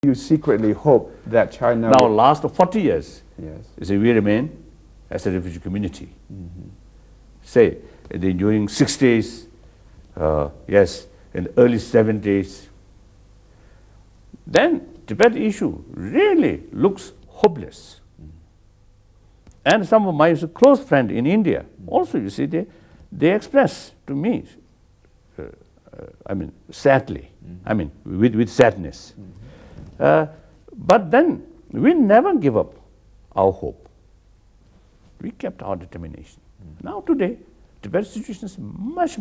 You secretly hope that China Now, last 40 years, yes. we remain as a refugee community. Say, during 60s, yes, in the early 70s, then Tibet issue really looks hopeless. And some of my close friends in India also, you see, they express to me, I mean, sadly, I mean, with sadness. But then we never give up our hope. We kept our determination. Now today, Tibet's situation is much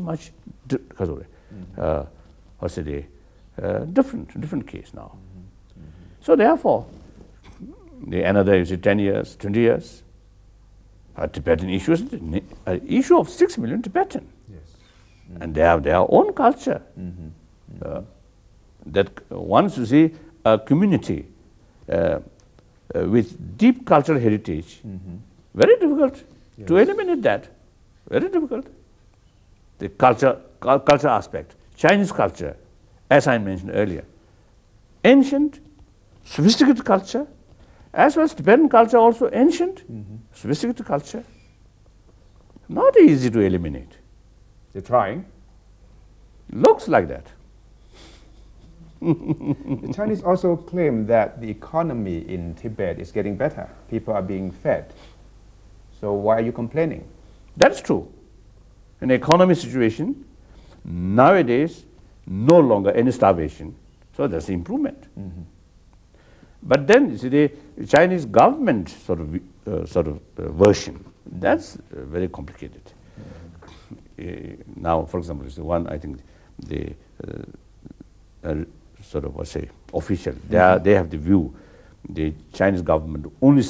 different case now. So therefore, another 10 years, 20 years, Tibetan issue is an issue of 6 million Tibetan. Yes. And they have their own culture. That once you see a community with deep cultural heritage, very difficult to eliminate that. Very difficult. The culture aspect, Chinese culture, as I mentioned earlier, ancient, sophisticated culture, as well as Tibetan culture also ancient, sophisticated culture. Not easy to eliminate. They're trying. Looks like that. The Chinese also claim that the economy in Tibet is getting better. People are being fed. So why are you complaining? That's true. In the economy situation, nowadays, no longer any starvation. So there's improvement. But then, you see, the Chinese government sort of version, that's very complicated. Now, for example, is the one, I think, the official, they have the view, the Chinese government only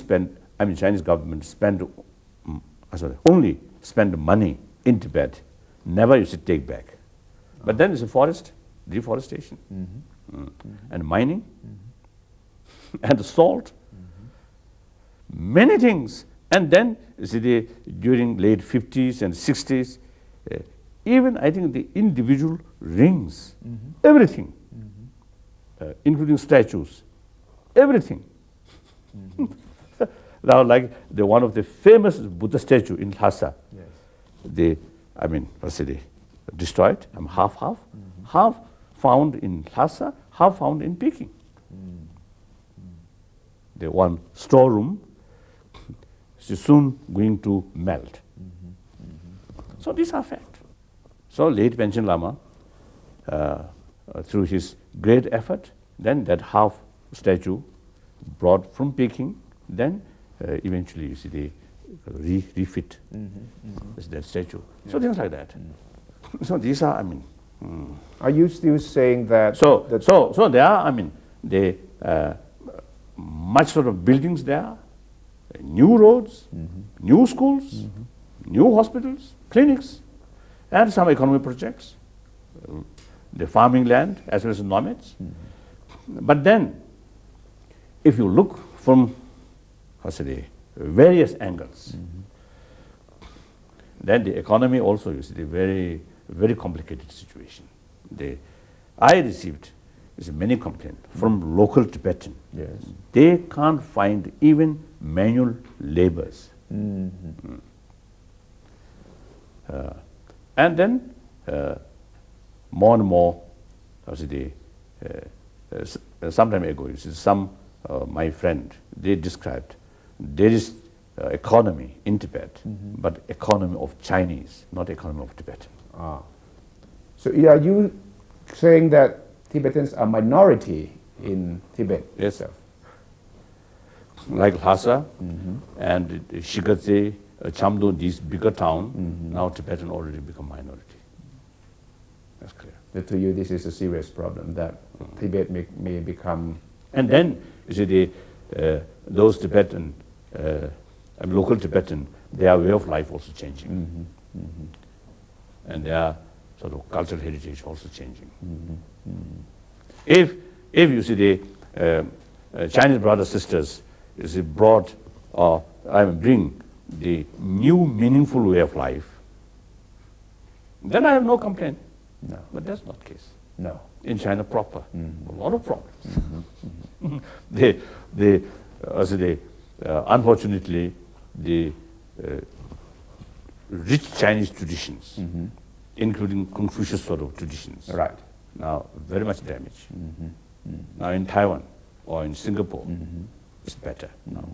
only spend money in Tibet, never you should take back. But then it's a forest, deforestation, and mining, and the salt, many things. And then, you see, during late 50s and 60s, even I think the individual rings, everything, including statues, everything. Now, like one of the famous Buddha statue in Lhasa, destroyed, half found in Lhasa, half found in Peking. The one storeroom is soon going to melt. So these are facts. So late Panchen Lama, through his great effort, then that half statue brought from Peking, then eventually, you see, they refit that statue. So things like that. So these are, Are you still saying that? So there are, much sort of buildings there, new roads, new schools, new hospitals, clinics, and some economic projects, the farming land as well as nomads. But then, if you look from various angles, then the economy also is a very, very complicated situation. I received many complaints from local Tibetan. Yes. They can't find even manual laborers. And then more and more, some time ago, my friend, they described there is economy in Tibet, but economy of Chinese, not economy of Tibetan. So are you saying that Tibetans are minority in Tibet? Yes, sir. Like Lhasa and Shigatse, Chamdo, these bigger towns, now Tibetan already become minority. That's clear. But to you, this is a serious problem, that Tibet may become... And then, you see, those Tibetan, local Tibetan, their way of life also changing. And their sort of cultural heritage also changing. If you see the Chinese brothers sisters, you see, bring the new meaningful way of life, then I have no complaint. No. But that's not the case. No. in China proper. A lot of problems. Unfortunately, the rich Chinese traditions, including Confucius sort of traditions, Right. now very much damaged. Now in Taiwan or in Singapore, it's better now.